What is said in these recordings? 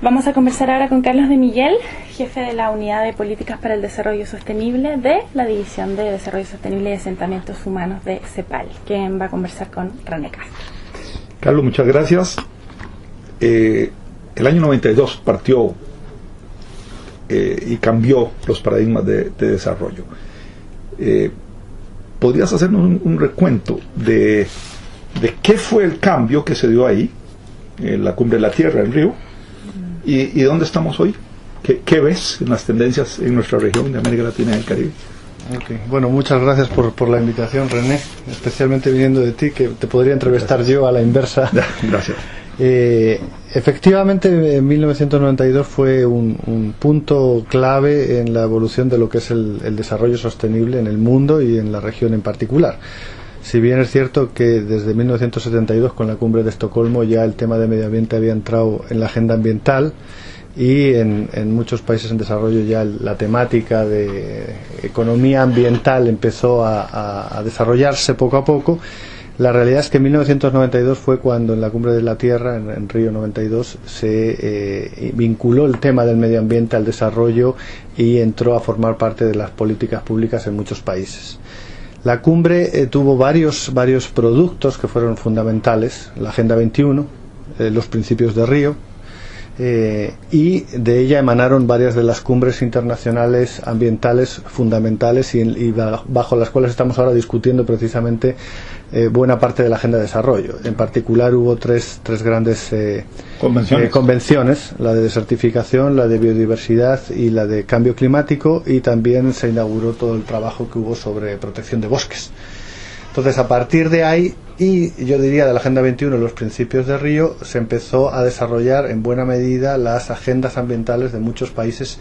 Vamos a conversar ahora con Carlos de Miguel, jefe de la Unidad de Políticas para el Desarrollo Sostenible de la División de Desarrollo Sostenible y Asentamientos Humanos de CEPAL, quien va a conversar con René Castro. Carlos, muchas gracias. El año 92 partió y cambió los paradigmas de desarrollo. ¿Podrías hacernos un recuento de qué fue el cambio que se dio ahí, en la Cumbre de la Tierra, en Río, y dónde estamos hoy? ¿Qué ves en las tendencias en nuestra región de América Latina y el Caribe? Okay. Bueno, muchas gracias por la invitación, René, especialmente viniendo de ti, que te podría entrevistar yo a la inversa. Gracias. Efectivamente, en 1992 fue un punto clave en la evolución de lo que es el desarrollo sostenible en el mundo y en la región en particular. Si bien es cierto que desde 1972, con la Cumbre de Estocolmo, ya el tema de medio ambiente había entrado en la agenda ambiental, y en muchos países en desarrollo ya la temática de economía ambiental empezó a desarrollarse poco a poco. La realidad es que en 1992 fue cuando en la Cumbre de la Tierra, en Río 92, se vinculó el tema del medio ambiente al desarrollo y entró a formar parte de las políticas públicas en muchos países. La cumbre tuvo varios productos que fueron fundamentales: la Agenda 21, los principios de Río, y de ella emanaron varias de las cumbres internacionales ambientales fundamentales y bajo las cuales estamos ahora discutiendo precisamente buena parte de la agenda de desarrollo. En particular hubo tres grandes convenciones: la de desertificación, la de biodiversidad y la de cambio climático, y también se inauguró todo el trabajo que hubo sobre protección de bosques. Entonces, a partir de ahí, y yo diría de la Agenda 21, los principios de Río, se empezó a desarrollar en buena medida las agendas ambientales de muchos países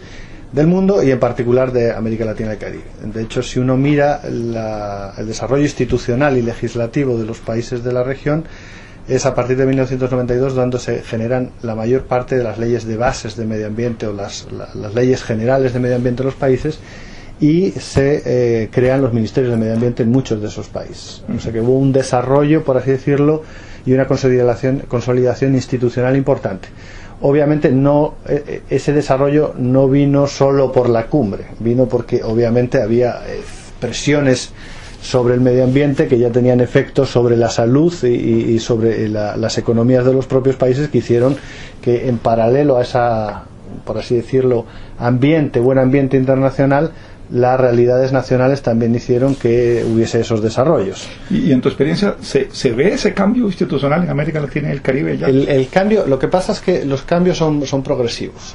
del mundo y en particular de América Latina y Caribe. De hecho, si uno mira el desarrollo institucional y legislativo de los países de la región, es a partir de 1992 donde se generan la mayor parte de las leyes de bases de medio ambiente o las leyes generales de medio ambiente de los países, y se crean los ministerios de medio ambiente en muchos de esos países. O sea que hubo un desarrollo, por así decirlo, y una consolidación institucional importante. Obviamente ese desarrollo no vino solo por la cumbre, vino porque obviamente había presiones sobre el medio ambiente que ya tenían efectos sobre la salud y sobre las economías de los propios países, que hicieron que, en paralelo a esa, por así decirlo, buen ambiente internacional, las realidades nacionales también hicieron que hubiese esos desarrollos. ¿Y en tu experiencia se ve ese cambio institucional en América Latina y el Caribe ya? El cambio, lo que pasa es que los cambios son progresivos.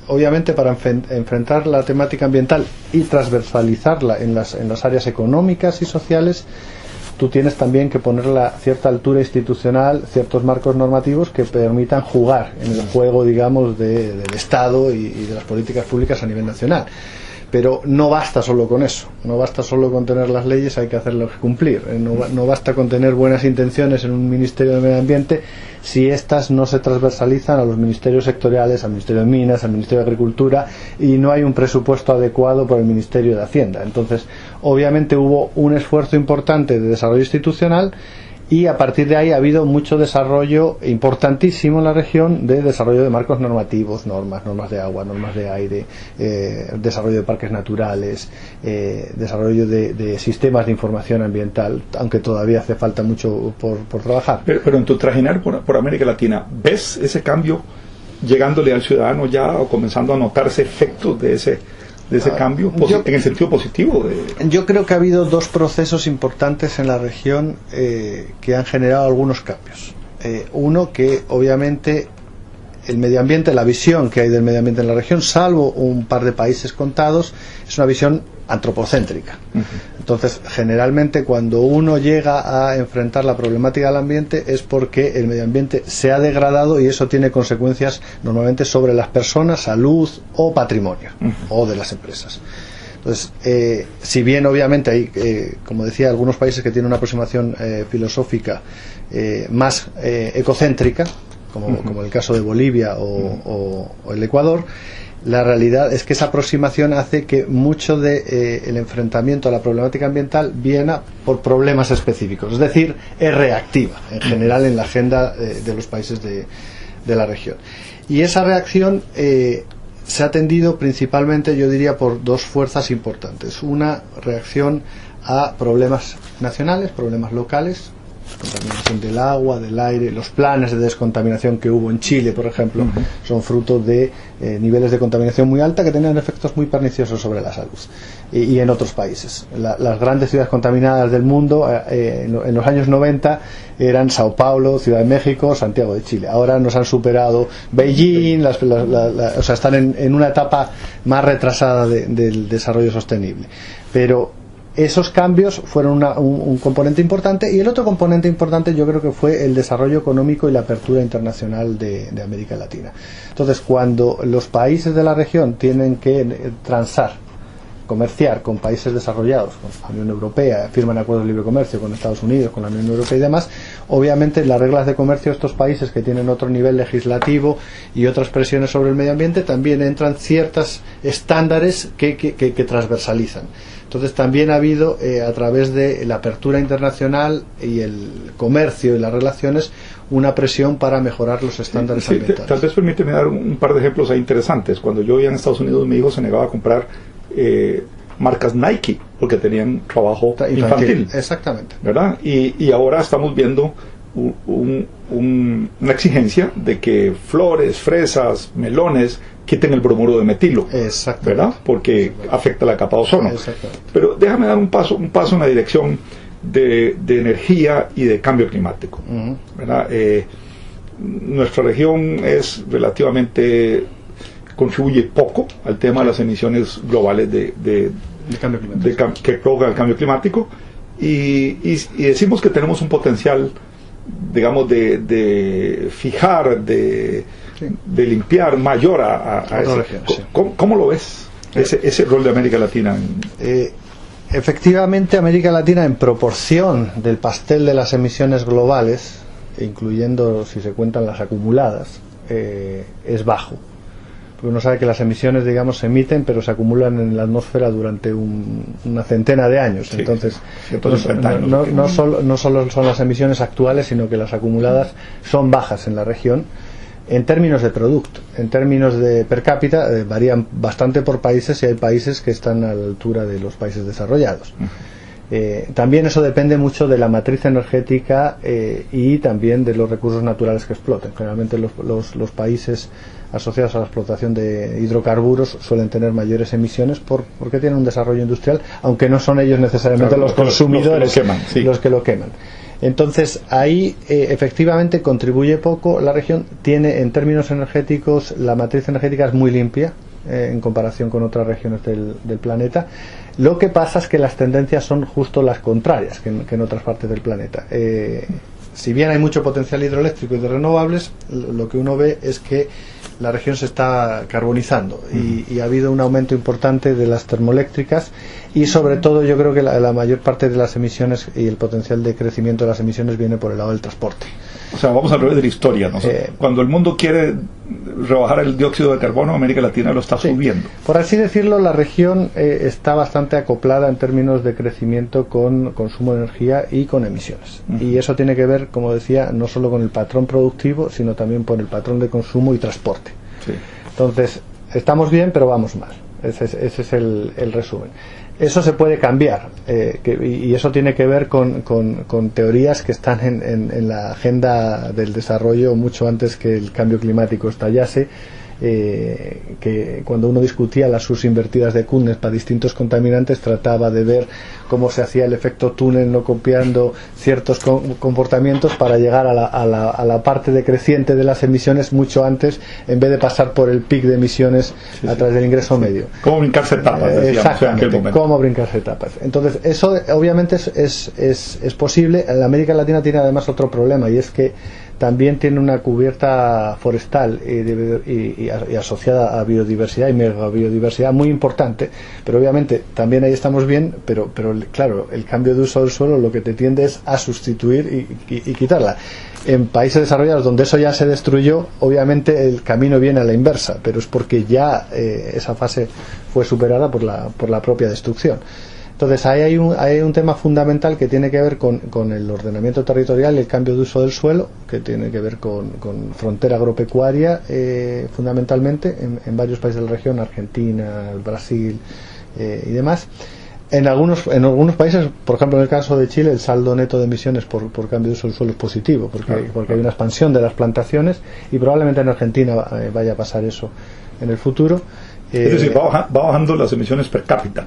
Obviamente, para enfrentar la temática ambiental y transversalizarla en las áreas económicas y sociales, tú tienes también que ponerle a cierta altura institucional, ciertos marcos normativos que permitan jugar en el juego, digamos, del Estado y de las políticas públicas a nivel nacional. Pero no basta solo con eso, no basta solo con tener las leyes, hay que hacerlas cumplir. No basta con tener buenas intenciones en un Ministerio de Medio Ambiente si éstas no se transversalizan a los ministerios sectoriales, al Ministerio de Minas, al Ministerio de Agricultura, y no hay un presupuesto adecuado por el Ministerio de Hacienda. Entonces, obviamente hubo un esfuerzo importante de desarrollo institucional, y a partir de ahí ha habido mucho desarrollo importantísimo en la región de desarrollo de marcos normativos, normas de agua, normas de aire, desarrollo de parques naturales, desarrollo de sistemas de información ambiental, aunque todavía hace falta mucho por trabajar. Pero en tu trajinar por América Latina, ¿ves ese cambio llegándole al ciudadano ya, o comenzando a notarse efectos de ese cambio en el sentido positivo? Yo creo que ha habido dos procesos importantes en la región que han generado algunos cambios. Uno, que obviamente el medio ambiente, la visión que hay del medio ambiente en la región, salvo un par de países contados, es una visión antropocéntrica. Entonces, generalmente, cuando uno llega a enfrentar la problemática del ambiente, es porque el medio ambiente se ha degradado, y eso tiene consecuencias normalmente sobre las personas, salud o patrimonio, o de las empresas. Entonces, si bien obviamente hay, como decía, algunos países que tienen una aproximación filosófica más ecocéntrica, como el caso de Bolivia o el Ecuador, la realidad es que esa aproximación hace que mucho de el enfrentamiento a la problemática ambiental viene por problemas específicos, es decir, es reactiva en general en la agenda de los países de la región. Y esa reacción se ha atendido principalmente, yo diría, por dos fuerzas importantes. Una reacción a problemas nacionales, problemas locales, contaminación del agua, del aire. Los planes de descontaminación que hubo en Chile, por ejemplo, son fruto de niveles de contaminación muy alta que tenían efectos muy perniciosos sobre la salud, y en otros países. Las grandes ciudades contaminadas del mundo en los años 90 eran Sao Paulo, Ciudad de México, Santiago de Chile. Ahora nos han superado Beijing, o sea, están en una etapa más retrasada del desarrollo sostenible. Pero esos cambios fueron un componente importante, y el otro componente importante yo creo que fue el desarrollo económico y la apertura internacional de América Latina. Entonces, cuando los países de la región tienen que comerciar con países desarrollados, con la Unión Europea, firman acuerdos de libre comercio con Estados Unidos, con la Unión Europea y demás, obviamente las reglas de comercio de estos países, que tienen otro nivel legislativo y otras presiones sobre el medio ambiente, también entran ciertos estándares que transversalizan. Entonces también ha habido, a través de la apertura internacional y el comercio y las relaciones, una presión para mejorar los estándares ambientales. Tal vez permíteme dar un par de ejemplos ahí interesantes. Cuando yo vivía en Estados Unidos, mi hijo se negaba a comprar marcas Nike porque tenían trabajo infantil. Exactamente. ¿Verdad? Y ahora estamos viendo una exigencia de que flores, fresas, melones quiten el bromuro de metilo, ¿verdad? Porque afecta la capa de ozono. Pero déjame dar un paso en la dirección de energía y de cambio climático, ¿verdad? Nuestra región es relativamente, contribuye poco al tema de las emisiones globales que provoca el cambio climático, y decimos que tenemos un potencial, digamos, de fijar, de limpiar mayor a ese. Región, sí. ¿Cómo lo ves ese rol de América Latina? Efectivamente, América Latina, en proporción del pastel de las emisiones globales, incluyendo si se cuentan las acumuladas, es bajo. Porque uno sabe que las emisiones, digamos, se emiten, pero se acumulan en la atmósfera durante una centena de años. Sí, entonces, no solo son las emisiones actuales, sino que las acumuladas son bajas en la región. En términos de producto, en términos de per cápita, varían bastante por países, y hay países que están a la altura de los países desarrollados. También eso depende mucho de la matriz energética y también de los recursos naturales que exploten. Generalmente los países asociados a la explotación de hidrocarburos suelen tener mayores emisiones porque tienen un desarrollo industrial, aunque no son ellos necesariamente los consumidores los que lo queman. Entonces ahí efectivamente contribuye poco. La región tiene, en términos energéticos, la matriz energética es muy limpia en comparación con otras regiones del planeta. Lo que pasa es que las tendencias son justo las contrarias que en otras partes del planeta. Si bien hay mucho potencial hidroeléctrico y de renovables, lo que uno ve es que la región se está carbonizando, y ha habido un aumento importante de las termoeléctricas, y sobre todo yo creo que la mayor parte de las emisiones y el potencial de crecimiento de las emisiones viene por el lado del transporte. O sea, vamos al revés de la historia, ¿no? Cuando el mundo quiere rebajar el dióxido de carbono, América Latina lo está subiendo. Por así decirlo, la región está bastante acoplada en términos de crecimiento con consumo de energía y con emisiones. Y eso tiene que ver, como decía, no solo con el patrón productivo, sino también por el patrón de consumo y transporte. Entonces, estamos bien, pero vamos mal. Ese es el resumen. Eso se puede cambiar, y eso tiene que ver con teorías que están en la agenda del desarrollo mucho antes que el cambio climático estallase, que cuando uno discutía las subs invertidas de Kuhn para distintos contaminantes, trataba de ver cómo se hacía el efecto túnel, no copiando ciertos comportamientos para llegar a la parte decreciente de las emisiones mucho antes, en vez de pasar por el pic de emisiones a través del ingreso medio. ¿Cómo brincarse etapas? Exactamente, cómo brincarse etapas. Entonces, eso obviamente es posible. La América Latina tiene además otro problema, y es que también tiene una cubierta forestal y asociada a biodiversidad y megabiodiversidad muy importante, pero obviamente también ahí estamos bien, pero claro, el cambio de uso del suelo lo que te tiende es a sustituir y quitarla. En países desarrollados donde eso ya se destruyó, obviamente el camino viene a la inversa, pero es porque ya esa fase fue superada por la propia destrucción. Entonces ahí hay un tema fundamental que tiene que ver con el ordenamiento territorial y el cambio de uso del suelo, que tiene que ver con frontera agropecuaria fundamentalmente en varios países de la región, Argentina, Brasil y demás. En algunos países, por ejemplo en el caso de Chile, el saldo neto de emisiones por cambio de uso del suelo es positivo, porque hay una expansión de las plantaciones, y probablemente en Argentina vaya a pasar eso en el futuro. Es decir, va bajando las emisiones per cápita,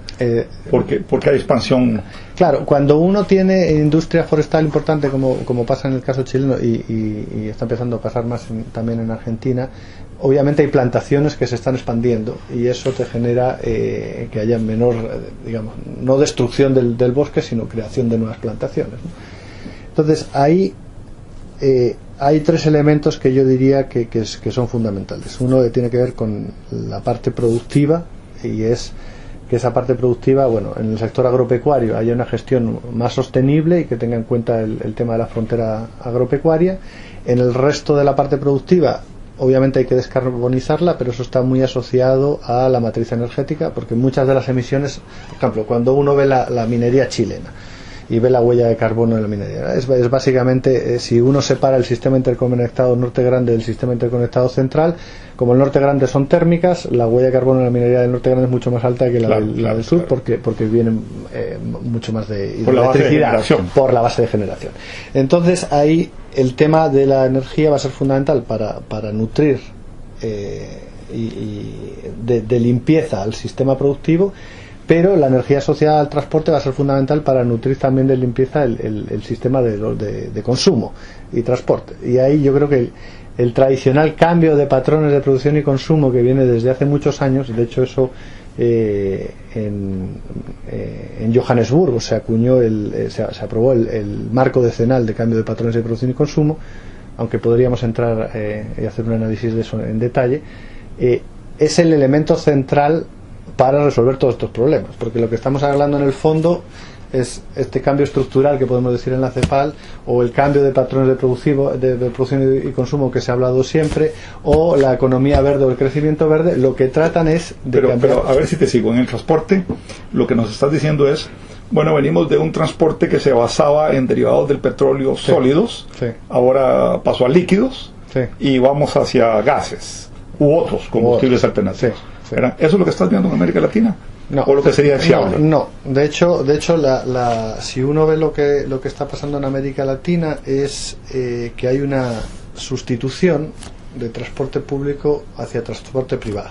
porque hay expansión. Claro, cuando uno tiene industria forestal importante, como pasa en el caso chileno y está empezando a pasar más también en Argentina, obviamente hay plantaciones que se están expandiendo, y eso te genera que haya menor, digamos, no destrucción del bosque, sino creación de nuevas plantaciones, ¿no? Entonces ahí hay tres elementos que yo diría que son fundamentales. Uno tiene que ver con la parte productiva, y es que esa parte productiva, bueno, en el sector agropecuario haya una gestión más sostenible y que tenga en cuenta el tema de la frontera agropecuaria. En el resto de la parte productiva, obviamente hay que descarbonizarla, pero eso está muy asociado a la matriz energética, porque muchas de las emisiones, por ejemplo, cuando uno ve la minería chilena y ve la huella de carbono de la minería, es básicamente, si uno separa el sistema interconectado norte grande del sistema interconectado central, como el norte grande son térmicas, la huella de carbono de la minería del norte grande es mucho más alta que la del sur, porque viene mucho más de electricidad por la base de generación. Entonces ahí el tema de la energía va a ser fundamental para nutrir de limpieza al sistema productivo, pero la energía asociada al transporte va a ser fundamental para nutrir también de limpieza el sistema de consumo y transporte. Y ahí yo creo que el tradicional cambio de patrones de producción y consumo que viene desde hace muchos años, de hecho eso en Johannesburgo se acuñó se aprobó el marco decenal de cambio de patrones de producción y consumo, aunque podríamos entrar y hacer un análisis de eso en detalle. Es el elemento central para resolver todos estos problemas, porque lo que estamos hablando en el fondo es este cambio estructural que podemos decir en la CEPAL, o el cambio de patrones de producción y consumo que se ha hablado siempre, o la economía verde o el crecimiento verde. Lo que tratan es de cambiar. Pero a ver si te sigo. En el transporte, lo que nos estás diciendo es, bueno, venimos de un transporte que se basaba en derivados del petróleo sólidos, ahora pasó a líquidos, y vamos hacia gases u otros combustibles alternativos. ¿Eso es lo que estás viendo en América Latina? No, ¿O lo que sería deseable? No. De hecho si uno ve lo que está pasando en América Latina es que hay una sustitución de transporte público hacia transporte privado.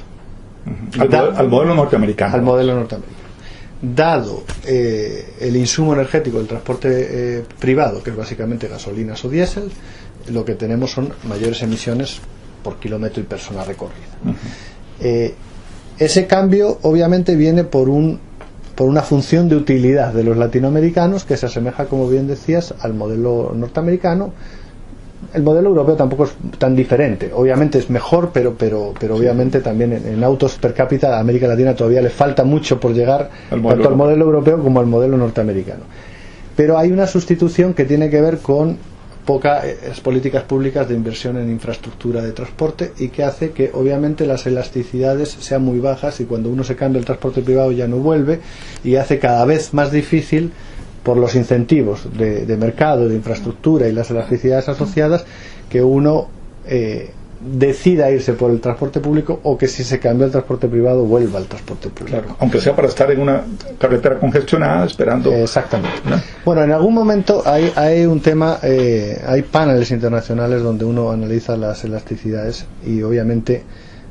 Al modelo norteamericano. Al modelo norteamericano. Dado el insumo energético del transporte privado, que es básicamente gasolinas o diésel, lo que tenemos son mayores emisiones por kilómetro y persona recorrida. Ese cambio obviamente viene por una función de utilidad de los latinoamericanos que se asemeja, como bien decías, al modelo norteamericano. El modelo europeo tampoco es tan diferente, obviamente es mejor, pero obviamente también en autos per cápita a América Latina todavía le falta mucho por llegar tanto al modelo europeo como al modelo norteamericano. Pero hay una sustitución que tiene que ver con pocas políticas públicas de inversión en infraestructura de transporte, y que hace que obviamente las elasticidades sean muy bajas, y cuando uno se cambia el transporte privado ya no vuelve, y hace cada vez más difícil, por los incentivos de mercado, de infraestructura y las elasticidades asociadas, que uno decida irse por el transporte público, o que si se cambia el transporte privado vuelva al transporte público. Claro, aunque sea para estar en una carretera congestionada esperando. Exactamente, ¿no? Bueno, en algún momento hay un tema, hay paneles internacionales donde uno analiza las elasticidades, y obviamente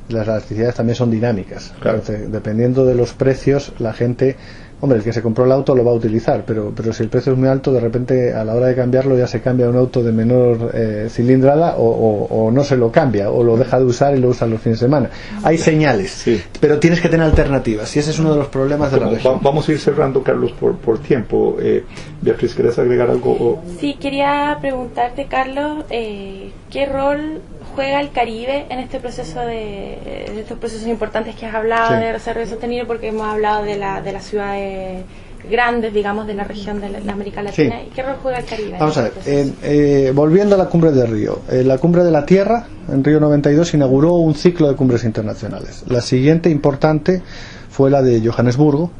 las elasticidades también son dinámicas. Claro. Entonces, dependiendo de los precios, la gente Hombre, el que se compró el auto lo va a utilizar, pero si el precio es muy alto, de repente a la hora de cambiarlo ya se cambia a un auto de menor cilindrada o no se lo cambia, o lo deja de usar y lo usa los fines de semana. Hay señales, sí, pero tienes que tener alternativas, y ese es uno de los problemas de la región. Vamos a ir cerrando, Carlos, por tiempo. Beatriz, ¿querés agregar algo? Sí, quería preguntarte, Carlos, ¿qué rol juega el Caribe en este proceso de estos procesos importantes que has hablado, sí, de desarrollo sostenible? Porque hemos hablado de las ciudades grandes, digamos, de la región de la América Latina. Sí. ¿Y qué rol juega el Caribe? Vamos a ver, volviendo a la cumbre de Río, la cumbre de la Tierra en Río 92 inauguró un ciclo de cumbres internacionales. La siguiente importante fue la de Johannesburgo,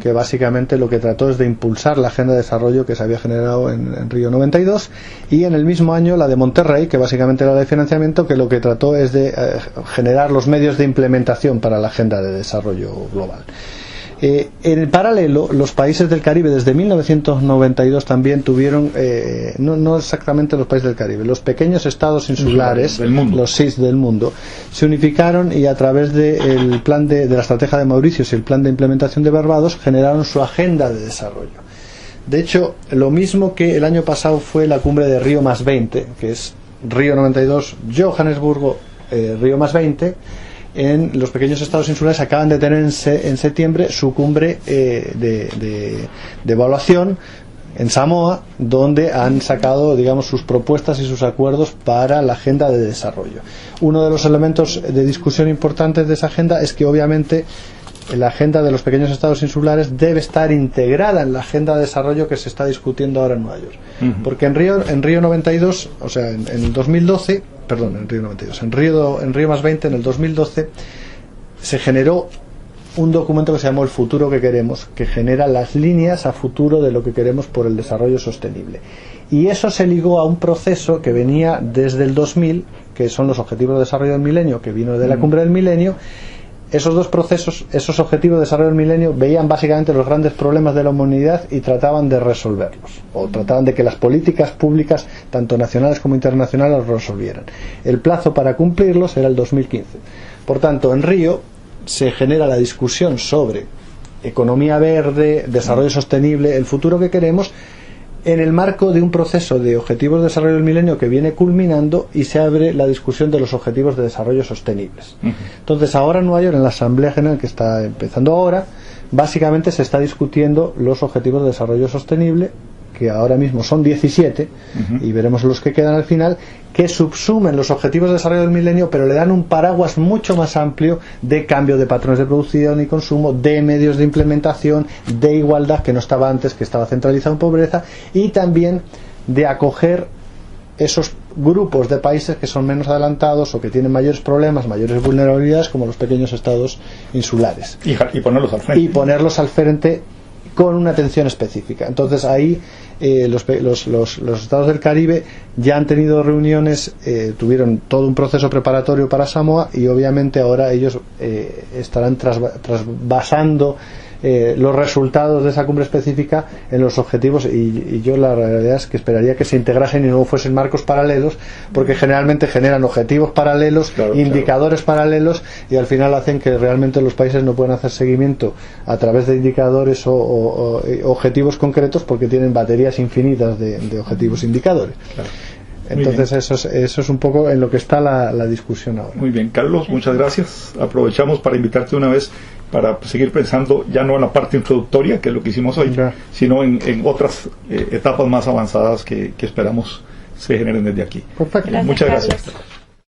que básicamente lo que trató es de impulsar la agenda de desarrollo que se había generado en Río 92, y en el mismo año la de Monterrey, que básicamente era la de financiamiento, que lo que trató es de generar los medios de implementación para la agenda de desarrollo global. En el paralelo, los países del Caribe desde 1992 también tuvieron, no exactamente los países del Caribe, los pequeños estados insulares, los 6 del mundo, se unificaron y a través del plan de la estrategia de Mauritius y el plan de implementación de Barbados generaron su agenda de desarrollo. De hecho, lo mismo que el año pasado fue la cumbre de Río más 20, que es Río 92, Johannesburgo, Río más 20, en los pequeños estados insulares acaban de tener en septiembre su cumbre de evaluación en Samoa, donde han sacado, digamos, sus propuestas y sus acuerdos para la agenda de desarrollo. Uno de los elementos de discusión importantes de esa agenda es que obviamente la agenda de los pequeños estados insulares debe estar integrada en la agenda de desarrollo que se está discutiendo ahora en Nueva York. Porque en Río 92, o sea, en el 2012, perdón, en Río 92, en Río más 20, en el 2012, se generó un documento que se llamó El futuro que queremos, que genera las líneas a futuro de lo que queremos por el desarrollo sostenible. Y eso se ligó a un proceso que venía desde el 2000, que son los Objetivos de Desarrollo del Milenio, que vino de la Cumbre del Milenio. Esos dos procesos, esos objetivos de desarrollo del milenio, veían básicamente los grandes problemas de la humanidad y trataban de resolverlos, o trataban de que las políticas públicas, tanto nacionales como internacionales, los resolvieran. El plazo para cumplirlos era el 2015. Por tanto, en Río se genera la discusión sobre economía verde, desarrollo sostenible, el futuro que queremos, en el marco de un proceso de objetivos de desarrollo del milenio que viene culminando, y se abre la discusión de los objetivos de desarrollo sostenibles. Entonces ahora en Nueva York, en la Asamblea General que está empezando ahora, básicamente se está discutiendo los objetivos de desarrollo sostenible, que ahora mismo son 17, y veremos los que quedan al final, que subsumen los objetivos de desarrollo del milenio, pero le dan un paraguas mucho más amplio de cambio de patrones de producción y consumo, de medios de implementación, de igualdad, que no estaba antes, que estaba centralizado en pobreza, y también de acoger esos grupos de países que son menos adelantados o que tienen mayores problemas, mayores vulnerabilidades, como los pequeños estados insulares. Y ponerlos al frente. Y ponerlos al frente con una atención específica. Entonces ahí los estados del Caribe ya han tenido reuniones, tuvieron todo un proceso preparatorio para Samoa, y obviamente ahora ellos estarán trasvasando los resultados de esa cumbre específica en los objetivos, y yo la realidad es que esperaría que se integrasen y no fuesen marcos paralelos, porque generalmente generan objetivos paralelos, indicadores paralelos, y al final hacen que realmente los países no puedan hacer seguimiento a través de indicadores o objetivos concretos, porque tienen baterías infinitas de objetivos indicadores. Entonces eso es un poco en lo que está la discusión ahora. Muy bien, Carlos, muchas gracias. Aprovechamos para invitarte una vez para seguir pensando ya no en la parte introductoria, que es lo que hicimos hoy, sino en otras etapas más avanzadas que esperamos se generen desde aquí. Perfecto. Muchas gracias.